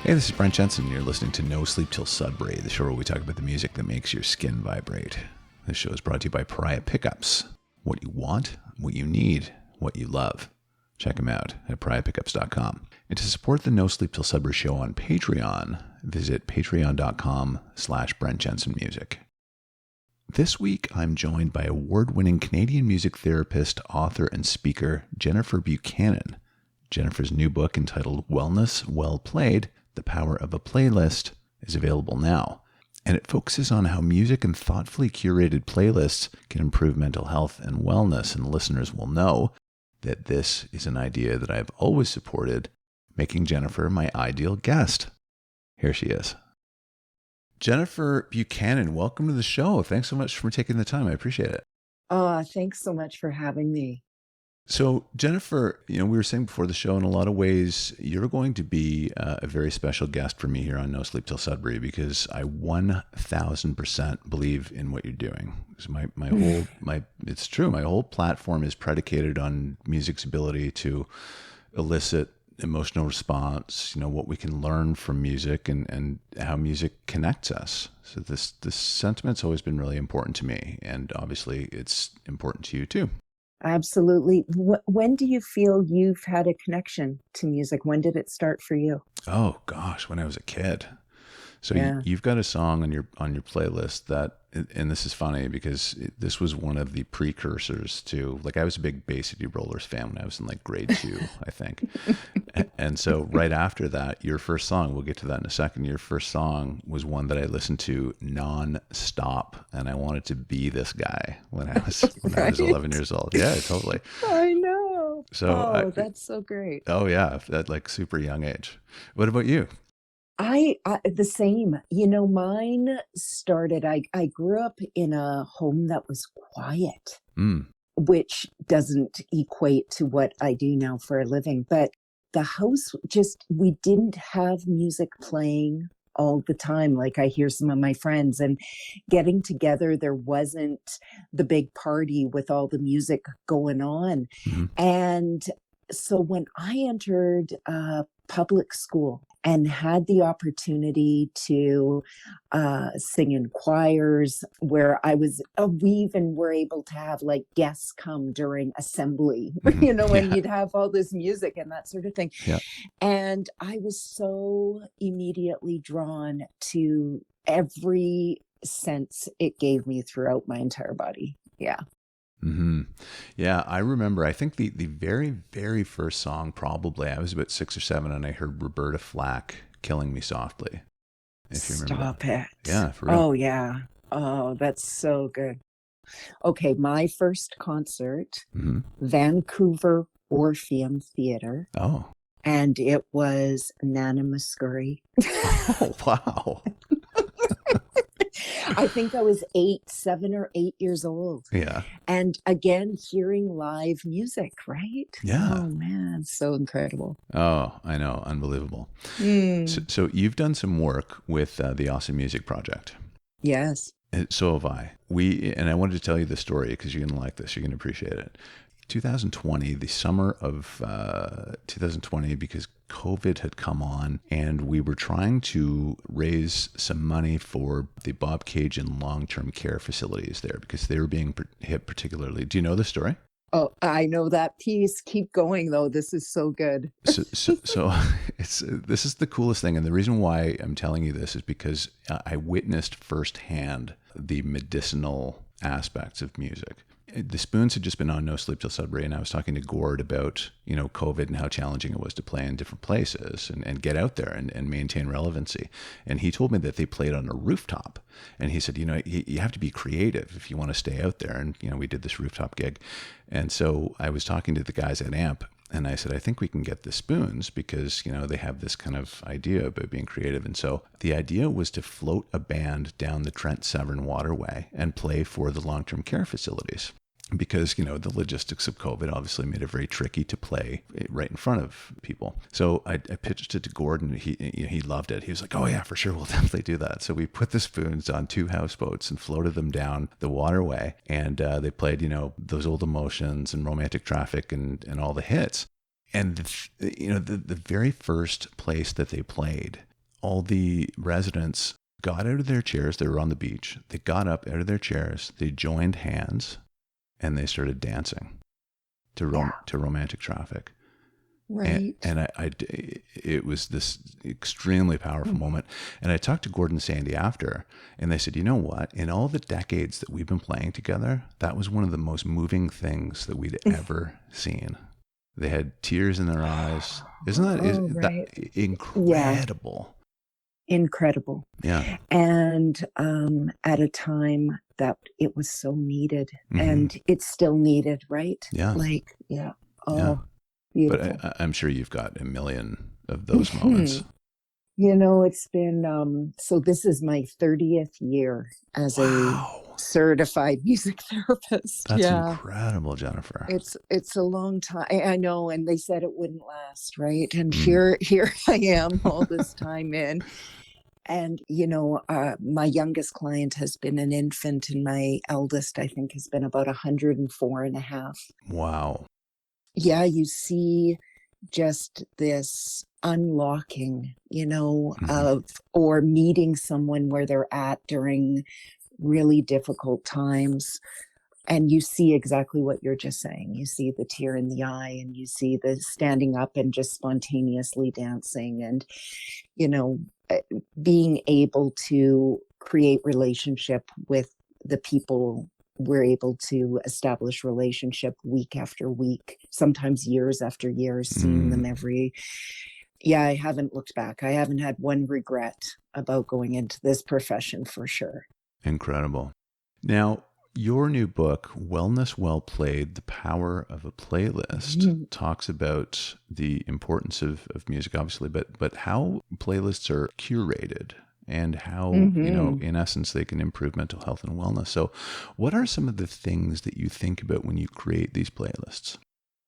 Hey, this is Brent Jensen. You're listening to No Sleep Till Sudbury, the show where we talk about the music that makes your skin vibrate. This show is brought to you by Pariah Pickups. What you want, what you need, what you love. Check them out at pariahpickups.com. And to support the No Sleep Till Sudbury show on Patreon, visit patreon.com/Brent Jensen Music. This week, I'm joined by award-winning Canadian music therapist, author, and speaker Jennifer Buchanan. Jennifer's new book entitled Wellness Well Played: The Power of a Playlist is available now. And it focuses on how music and thoughtfully curated playlists can improve mental health and wellness. And listeners will know that this is an idea that I've always supported, making Jennifer my ideal guest. Here she is. Jennifer Buchanan, welcome to the show. Thanks so much for taking the time. I appreciate it. Thanks so much for having me. So, Jennifer, we were saying before the show, in a lot of ways, you're going to be a very special guest for me here on No Sleep Till Sudbury, because I 1000% believe in what you're doing. So it's true. My whole platform is predicated on music's ability to elicit emotional response, what we can learn from music and how music connects us. So this sentiment's always been really important to me, and obviously it's important to you too. Absolutely. When do you feel you've had a connection to music? When did it start for you? Oh gosh, when I was a kid. So Yeah. you've got a song on your playlist that, and this is funny because this was one of the precursors to, I was a big Bay City Rollers fan when I was in grade 2, I think. And so right after that, your first song, we'll get to that in a second, your first song was one that I listened to non-stop, and I wanted to be this guy when I was 11 years old. Yeah, totally. I know. So that's so great. Oh yeah, at super young age. What about you? I the same. Mine started, I grew up in a home that was quiet, which doesn't equate to what I do now for a living. But the house we didn't have music playing all the time. I hear some of my friends and getting together, there wasn't the big party with all the music going on. Mm-hmm. And so when I entered public school and had the opportunity to sing in choirs, where we even were able to have guests come during assembly, Mm-hmm. and you'd have all this music and that sort of thing. Yeah. And I was so immediately drawn to every sense it gave me throughout my entire body. Yeah. Mm-hmm. Yeah, I remember, I think the very, very first song, probably, I was about 6 or 7, and I heard Roberta Flack, Killing Me Softly. If you remember Stop that. it. Yeah, for real. Oh, yeah. Oh, that's so good. Okay, my first concert, Vancouver Orpheum Theatre. Oh. And it was Nana Muscuri. Oh, wow. I think I was 7 or 8 years old. Yeah. And again, hearing live music, right? Yeah. Oh, man, so incredible. Oh, I know. Unbelievable. So you've done some work with the Awesome Music Project. Yes. So have I. And I wanted to tell you the story because you're going to like this. You're going to appreciate it. 2020, the summer of 2020, because COVID had come on, and we were trying to raise some money for the Bob Cajun long-term care facilities there because they were being hit particularly. Do you know the story? Oh, I know that piece. Keep going, though. This is so good. So this is the coolest thing. And the reason why I'm telling you this is because I witnessed firsthand the medicinal aspects of music. The Spoons had just been on No Sleep Till Sudbury, and I was talking to Gord about, COVID and how challenging it was to play in different places and get out there and maintain relevancy. And he told me that they played on a rooftop. And he said, you have to be creative if you want to stay out there. And, we did this rooftop gig. And so I was talking to the guys at AMP, and I said, I think we can get the Spoons because, they have this kind of idea about being creative. And so the idea was to float a band down the Trent Severn Waterway and play for the long-term care facilities. Because, the logistics of COVID obviously made it very tricky to play right in front of people. So I pitched it to Gordon. He loved it. He was like, oh yeah, for sure, we'll definitely do that. So we put the Spoons on 2 houseboats and floated them down the waterway. And they played, those old emotions and romantic traffic and all the hits. And, the very first place that they played, all the residents got out of their chairs. They were on the beach. They got up out of their chairs. They joined hands and they started dancing to Romantic Traffic. Right. And it was this extremely powerful moment. And I talked to Gordon and Sandy after, and they said, you know what? In all the decades that we've been playing together, that was one of the most moving things that we'd ever seen. They had tears in their eyes. Isn't that incredible? Yeah. Incredible. Yeah. And at a time that it was so needed, and it's still needed, right? Yeah. Like, yeah. Oh. Yeah. Beautiful. But I'm sure you've got a million of those moments. You know, it's been, so this is my 30th year as a certified music therapist. That's incredible, Jennifer. It's a long time. I know. And they said it wouldn't last, right? And here I am all this time in. And, you know, my youngest client has been an infant, and my eldest, I think, has been about 104 and a half. Wow. Yeah, you see just this unlocking, you know, or meeting someone where they're at during really difficult times. And you see exactly what you're just saying. You see the tear in the eye, and you see the standing up and just spontaneously dancing, and, you know, being able to create relationship with the people. We're able to establish relationship week after week, sometimes years after years, seeing them I haven't looked back. I haven't had one regret about going into this profession, for sure. Incredible. Now, your new book, Wellness Well Played, The Power of a Playlist, talks about the importance of music, obviously, but how playlists are curated and how, you know, in essence, they can improve mental health and wellness. So what are some of the things that you think about when you create these playlists?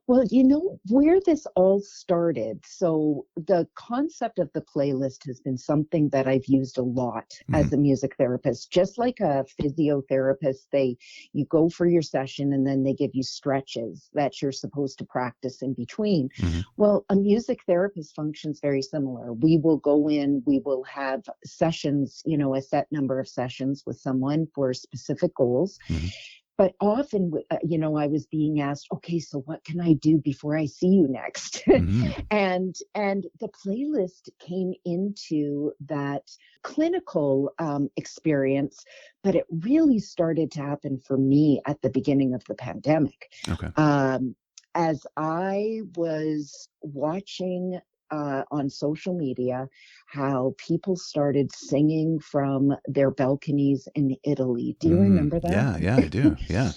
Well, you know, where this all started, so the concept of the playlist has been something that I've used a lot as a music therapist. Just like a physiotherapist, you go for your session and then they give you stretches that you're supposed to practice in between. Well, a music therapist functions very similar. We will go in, we will have sessions, you know, a set number of sessions with someone for specific goals. But often, you know, I was being asked, okay, so what can I do before I see you next? And the playlist came into that clinical experience, but it really started to happen for me at the beginning of the pandemic. Okay. As I was watching on social media how people started singing from their balconies in Italy. Do you remember that? Yeah, I do. Yeah.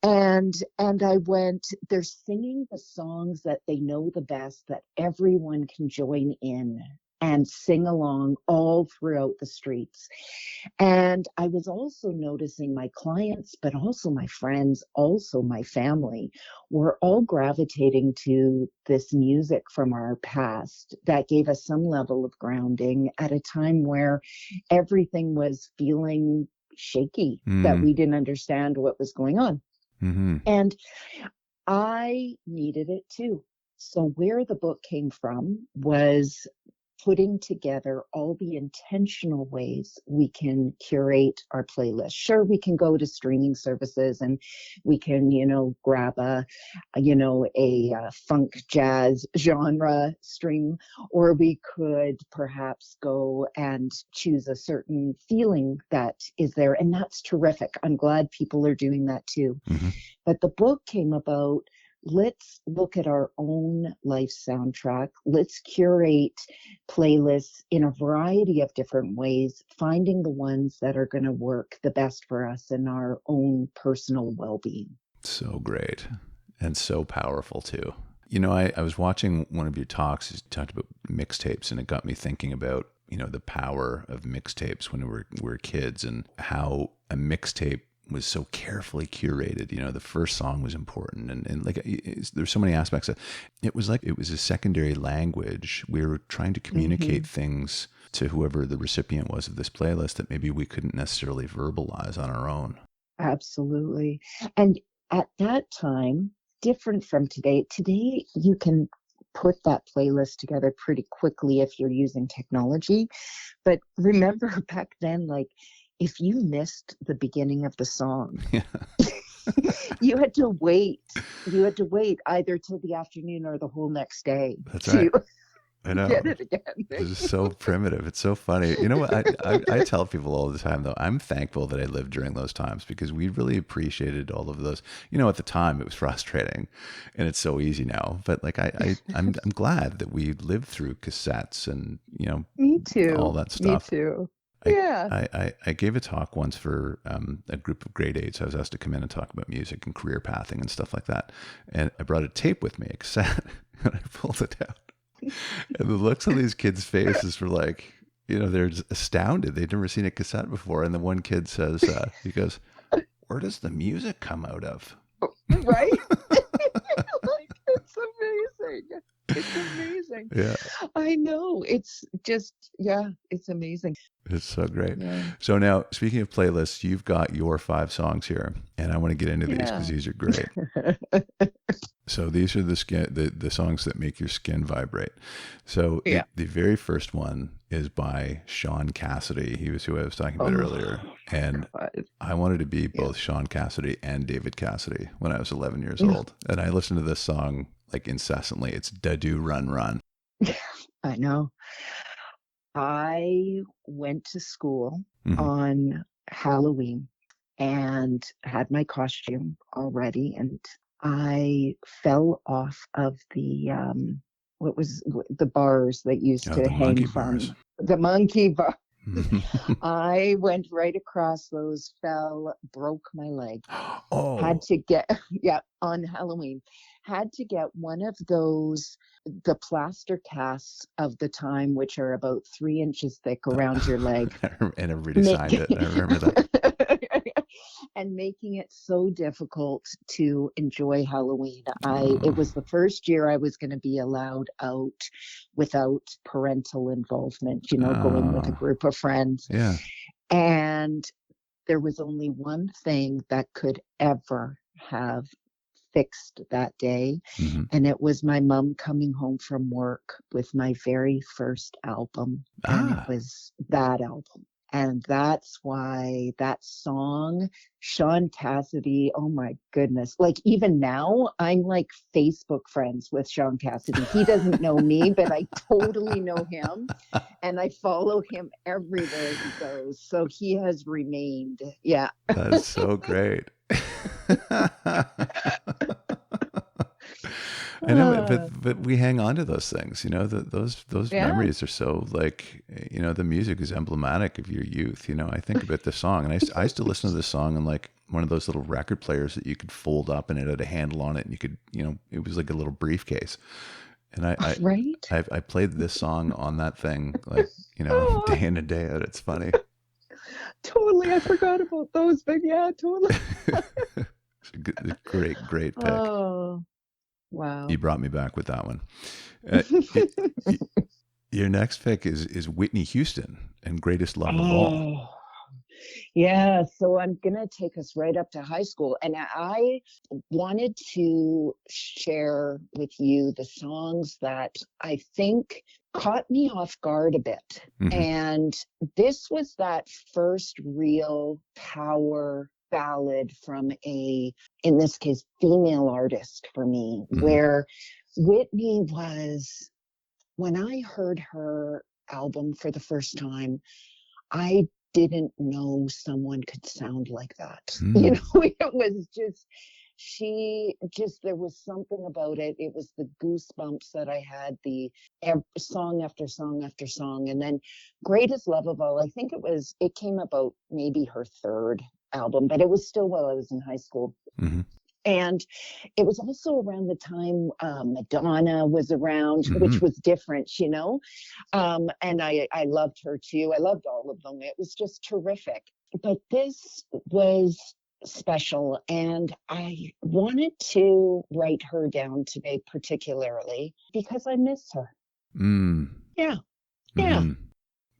And I went, they're singing the songs that they know the best, that everyone can join in and sing along all throughout the streets. And I was also noticing my clients, but also my friends, also my family, were all gravitating to this music from our past that gave us some level of grounding at a time where everything was feeling shaky, that we didn't understand what was going on. And I needed it too. So where the book came from was putting together all the intentional ways we can curate our playlist. Sure, we can go to streaming services and we can, you know, grab a funk jazz genre stream, or we could perhaps go and choose a certain feeling that is there. And that's terrific. I'm glad people are doing that too. But the book came about, let's look at our own life soundtrack. Let's curate playlists in a variety of different ways, finding the ones that are going to work the best for us in our own personal well-being. So great. And so powerful too. You know, I was watching one of your talks. You talked about mixtapes, and it got me thinking about, you know, the power of mixtapes when we're kids, and how a mixtape was so carefully curated. You know, the first song was important, and like there's so many aspects of it. Was like it was a secondary language. We were trying to communicate things to whoever the recipient was of this playlist that maybe we couldn't necessarily verbalize on our own. Absolutely. And at that time, different from today, you can put that playlist together pretty quickly if you're using technology. But remember back then, like, if you missed the beginning of the song, Yeah. you had to wait. You had to wait either till the afternoon or the whole next day That's to right. I know. get it again. This is so primitive. It's so funny. You know what? I tell people all the time, though, I'm thankful that I lived during those times because we really appreciated all of those. You know, at the time it was frustrating and it's so easy now. But like, I'm glad that we lived through cassettes and, you know, Me too. all that Me stuff. too. I, Yeah. I gave a talk once for a group of grade eights. I was asked to come in and talk about music and career pathing and stuff like that. And I brought a tape with me, a cassette, and I pulled it out. And the looks on these kids' faces were like, you know, they're just astounded. They'd never seen a cassette before. And the one kid says, he goes, "Where does the music come out of?" Right? Like, it's amazing. It's amazing. Yeah. I know. It's just, yeah, it's amazing. It's so great. Yeah. So now, speaking of playlists, you've got your 5 songs here, and I want to get into these because these are great. So these are the songs that make your skin vibrate. So the very first one is by Shaun Cassidy. He was who I was talking about earlier. And I wanted to be both Shaun Cassidy and David Cassidy when I was 11 years old. And I listened to this song like incessantly. It's Da Do Run Run. I know. I went to school on Halloween and had my costume already, and I fell off of the the bars that used to hang from bars. The monkey bar. I went right across those, fell, broke my leg. Had to get on Halloween. Had to get one of those, the plaster casts of the time, which are about 3 inches thick around your leg. And everybody signed it. I remember that. And making it so difficult to enjoy Halloween. It was the first year I was going to be allowed out without parental involvement, you know, going with a group of friends. Yeah. And there was only one thing that could ever have fixed that day. And it was my mom coming home from work with my very first album. And it was that album. And that's why that song, Shaun Cassidy, oh my goodness. Like, even now, I'm like Facebook friends with Shaun Cassidy. He doesn't know me, but I totally know him. And I follow him everywhere he goes. So he has remained. Yeah. That's so great. I know, but we hang on to those things, you know, those memories are so, like, you know, the music is emblematic of your youth. You know, I think about this song, and I used to listen to this song on like one of those little record players that you could fold up and it had a handle on it, and you could, you know, it was like a little briefcase. And I played this song on that thing, like, you know, day in and day out. It's funny. Totally. I forgot about those, but yeah, totally. Great pick. Oh, wow. You brought me back with that one. Your next pick is Whitney Houston and Greatest Love of All. Yeah, so I'm going to take us right up to high school. And I wanted to share with you the songs that I think caught me off guard a bit. And this was that first real power ballad from in this case, female artist for me, where Whitney was, when I heard her album for the first time, I didn't know someone could sound like that. You know, it was just, there was something about it. It was the goosebumps that I had, the song after song after song. And then Greatest Love of All, I think it came about maybe her third album, but it was still while I was in high school. And it was also around the time Madonna was around, which was different, you know. And I loved her too. I loved all of them. It was just terrific. But this was special, and I wanted to write her down today particularly because I miss her. Yeah.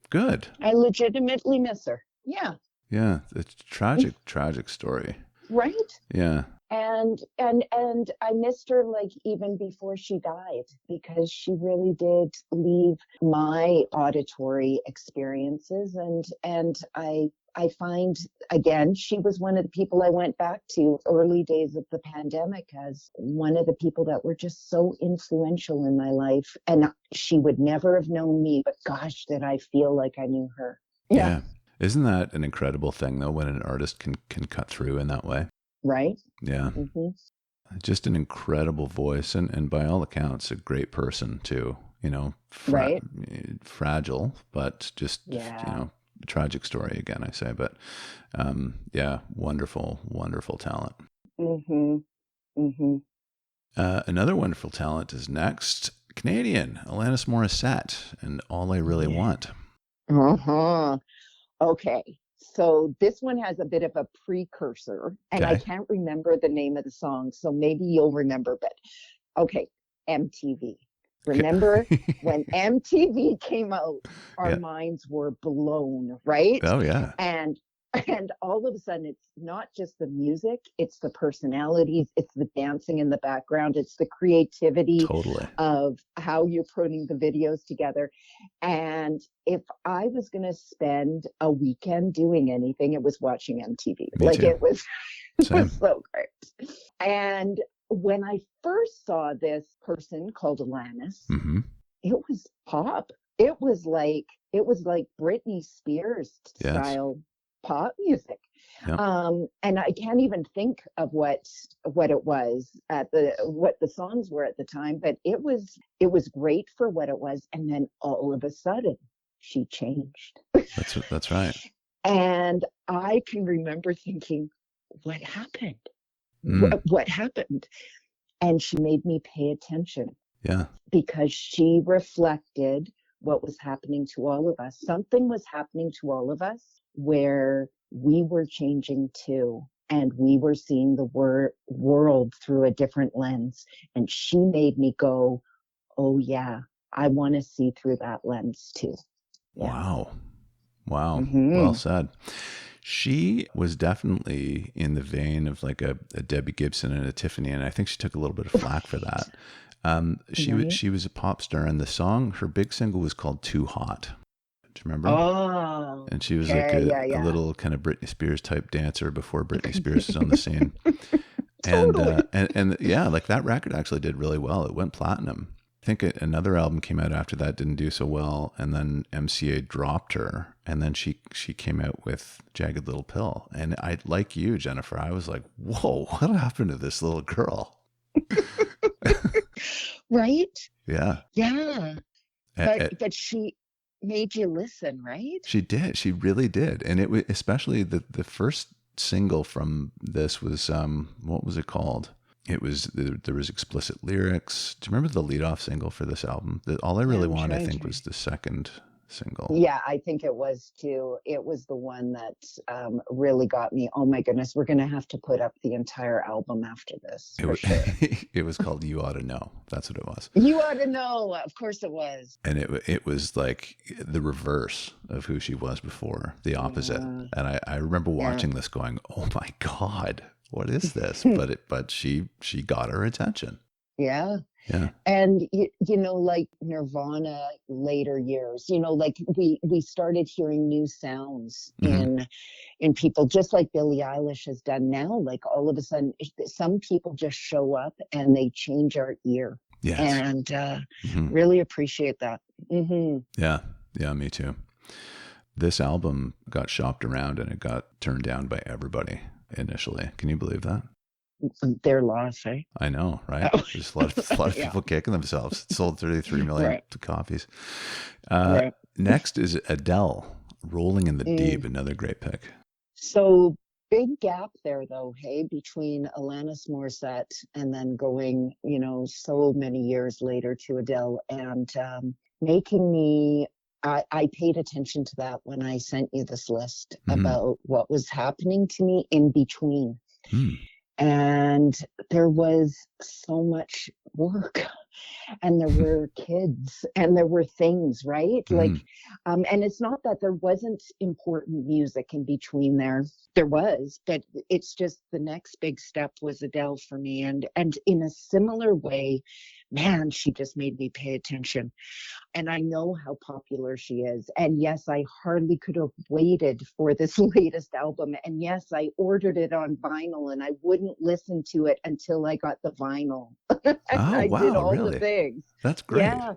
Good. I legitimately miss her. Yeah. Yeah. It's a tragic story. Right. Yeah. And I missed her like even before she died, because she really did leave my auditory experiences, and I find, again, she was one of the people I went back to early days of the pandemic as one of the people that were just so influential in my life. And she would never have known me, but gosh, did I feel like I knew her. Yeah. Isn't that an incredible thing though, when an artist can cut through in that way? Right. Yeah. Mm-hmm. Just an incredible voice, and by all accounts, a great person too. You know, Right. fragile, but just, Yeah. tragic story again, I say. But yeah, wonderful, wonderful talent. Mm-hmm. Mm-hmm. Another wonderful talent is next. Canadian, Alanis Morissette, and All I Really Yeah. Want. Uh-huh. Okay. So this one has a bit of a precursor, and I Okay. can't remember the name of the song, so maybe you'll remember, but okay, MTV. Remember Okay. when MTV came out, our Yeah. minds were blown, right? Oh, yeah. And and all of a sudden it's not just the music, it's the personalities, it's the dancing in the background, it's the creativity Totally. of how you're putting the videos together. And if I was going to spend a weekend doing anything, it was watching MTV. Me Like too. it was Same. so great. And when I first saw this person called Alanis, Mm-hmm. it was pop. It was like Britney Spears Yes. style pop music. Yep. And I can't even think of what it was what the songs were at the time, but it was great for what it was. And then all of a sudden she changed. That's right. And I can remember thinking, what happened? Mm. What happened? And she made me pay attention, Yeah. because she reflected what was happening to all of us. Something was happening to all of us where we were changing too, and we were seeing the world through a different lens. And she made me go, oh yeah, I want to see through that lens too. Yeah. Wow. Wow. Mm-hmm. Well said. She was definitely in the vein of like a Debbie Gibson and a Tiffany, and I think she took a little bit of flack for that. She was a pop star, and the song, her big single was called "Too Hot." Do you remember? Oh, And she was yeah, like a yeah. little kind of Britney Spears type dancer before Britney Spears was on the scene. Totally. And yeah, like that record actually did really well. It went platinum. I think another album came out after that, didn't do so well, and then MCA dropped her, and then she came out with Jagged Little Pill. And I, like you, Jennifer, I was like, whoa, what happened to this little girl? Right? Yeah. Yeah. But she made you listen, right? She did. She really did. And it was especially the first single from this was what was it called? It was there was explicit lyrics. Do you remember the leadoff single for this album? All I Really Want, I think, was the second single. Yeah, I think it was too. It was the one that really got me. Oh my goodness, we're going to have to put up the entire album after this. Sure. It was called You Ought to Know. That's what it was. You Ought to Know. Of course it was. And it was like the reverse of who she was before, the opposite. Yeah. And I remember watching this going, oh my God, what is this? but she got her attention. Yeah. Yeah. And, you know, like Nirvana later years, you know, like we started hearing new sounds in people, just like Billie Eilish has done now. Like all of a sudden, some people just show up and they change our ear. Yes. And really appreciate that. Mm-hmm. Yeah. Yeah, me too. This album got shopped around and it got turned down by everybody initially. Can you believe that? Their loss, eh? I know, right? Oh. There's a lot of people kicking themselves. It sold 33 million copies. Next is Adele, Rolling in the Deep, another great pick. So big gap there, though, hey, between Alanis Morissette and then going, you know, so many years later to Adele, and making me. I paid attention to that when I sent you this list about what was happening to me in between. And there was so much work and there were kids and there were things, right? Like, and it's not that there wasn't important music in between there was, but it's just the next big step was Adele for me. And in a similar way, man, she just made me pay attention. And I know how popular she is. And yes, I hardly could have waited for this latest album. And yes, I ordered it on vinyl and I wouldn't listen to it until I got the vinyl. And Oh, I did wow, all the really? things. That's great. Yeah.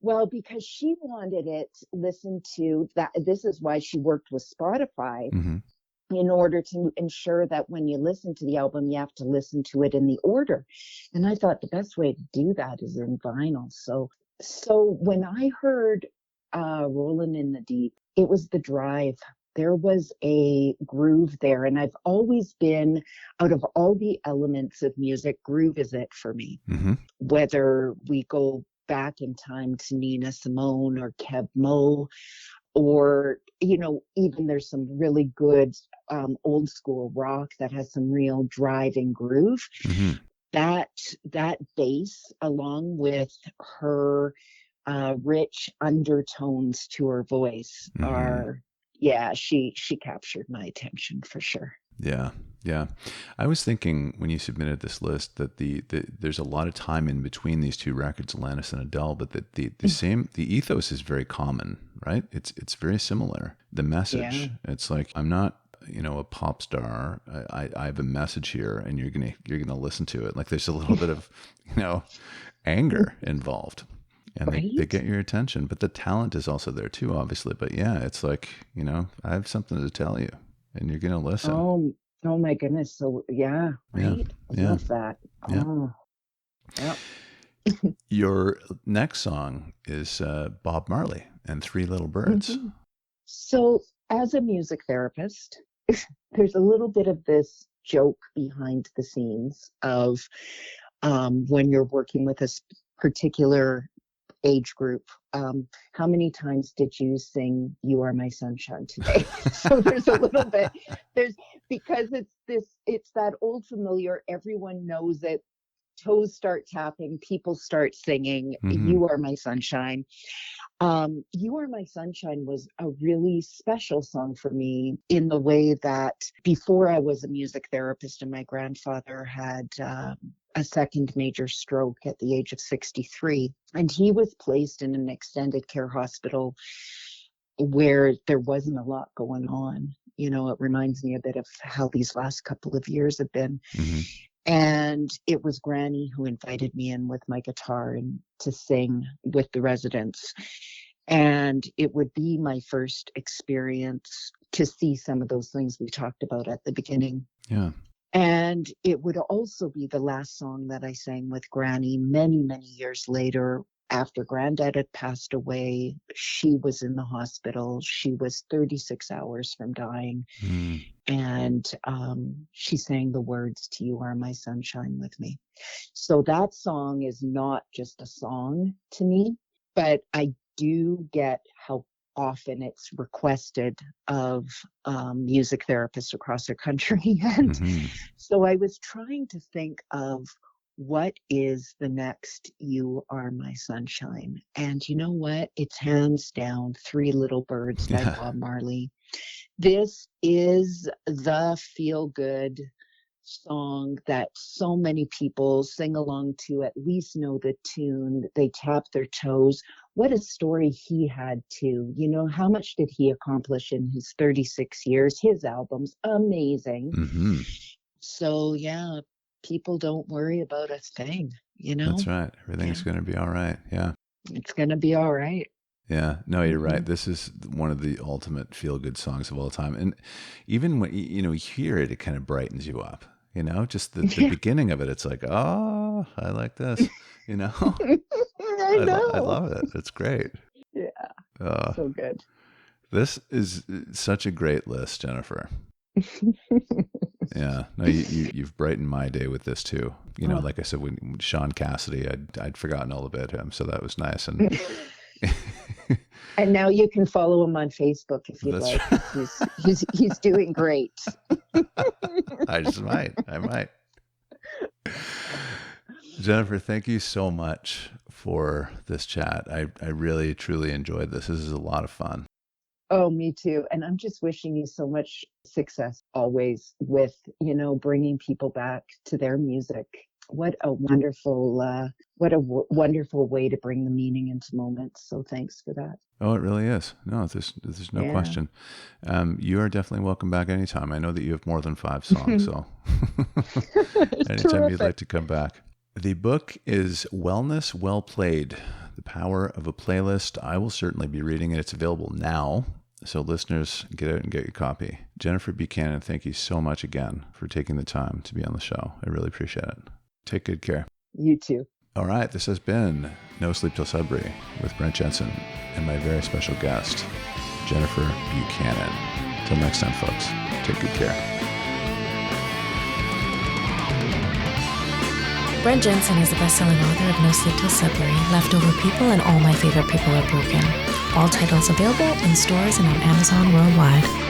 Well, because she wanted it listened to that. This is why she worked with Spotify. In order to ensure that when you listen to the album, you have to listen to it in the order. And I thought the best way to do that is in vinyl. So when I heard Rollin' in the Deep, it was the drive. There was a groove there. And I've always been, out of all the elements of music, groove is it for me. Whether we go back in time to Nina Simone or Kev Mo, or, you know, even there's some really good old school rock that has some real driving groove. That bass, along with her rich undertones to her voice, are, yeah, she captured my attention for sure. Yeah. Yeah. I was thinking when you submitted this list that there's a lot of time in between these two records, Alanis and Adele, but that the ethos is very common, right? It's very similar. The message, it's like, I'm not, you know, a pop star. I have a message here and you're going to listen to it. Like there's a little bit of, you know, anger involved. And they get your attention, but the talent is also there too, obviously. But yeah, it's like, you know, I have something to tell you and you're going to listen. Oh my goodness. So yeah, right. I love that. Yeah. Oh, yeah. Your next song is Bob Marley and Three Little Birds. So as a music therapist, there's a little bit of this joke behind the scenes of when you're working with a particular age group, how many times did you sing "You Are My Sunshine" today? So there's a little bit, because it's that old familiar, everyone knows it, toes start tapping, people start singing "You Are My Sunshine." "You Are My Sunshine" was a really special song for me in the way that before I was a music therapist and my grandfather had a second major stroke at the age of 63. And he was placed in an extended care hospital where there wasn't a lot going on. You know, it reminds me a bit of how these last couple of years have been. And it was Granny who invited me in with my guitar and to sing with the residents. And it would be my first experience to see some of those things we talked about at the beginning. Yeah. And it would also be the last song that I sang with Granny many, many years later. After Granddad had passed away, she was in the hospital. She was 36 hours from dying. And she sang the words to "You Are My Sunshine" with me. So that song is not just a song to me, but I do get how often it's requested of music therapists across the country. And so I was trying to think of what is the next "You Are My Sunshine." And you know what? It's hands down "Three Little Birds" by Bob Marley. This is the feel-good song that so many people sing along to, at least know the tune, they tap their toes. What a story he had too. You know, how much did he accomplish in his 36 years? His album's amazing. So yeah, people don't worry about a thing, you know? That's right. Everything's going to be all right. Yeah. It's going to be all right. Yeah, no, you're right. This is one of the ultimate feel-good songs of all time. And even when you hear it, it kind of brightens you up. You know, just the beginning of it, it's like, oh, I like this. You know, I know. I love it. It's great. Yeah, so good. This is such a great list, Jennifer. Yeah, no, you've brightened my day with this too. You know, like I said, when Shaun Cassidy, I'd forgotten all about him, so that was nice. And and now you can follow him on Facebook if you'd like. Right. He's doing great. I might. Jennifer, thank you so much for this chat. I really, truly enjoyed this. This is a lot of fun. Oh, me too. And I'm just wishing you so much success always with, bringing people back to their music. What a wonderful way to bring the meaning into moments. So thanks for that. Oh, it really is. No, there's no question. You are definitely welcome back anytime. I know that you have more than 5 songs, so anytime you'd like to come back. The book is Wellness Well Played, The Power of a Playlist. I will certainly be reading it. It's available now. So listeners, get out and get your copy. Jennifer Buchanan, thank you so much again for taking the time to be on the show. I really appreciate it. Take good care. You too. All right, this has been No Sleep Till Sudbury with Brent Jensen and my very special guest, Jennifer Buchanan. Till next time, folks, take good care. Brent Jensen is the best-selling author of No Sleep Till Sudbury, Leftover People, and All My Favorite People Are Broken. All titles available in stores and on Amazon worldwide.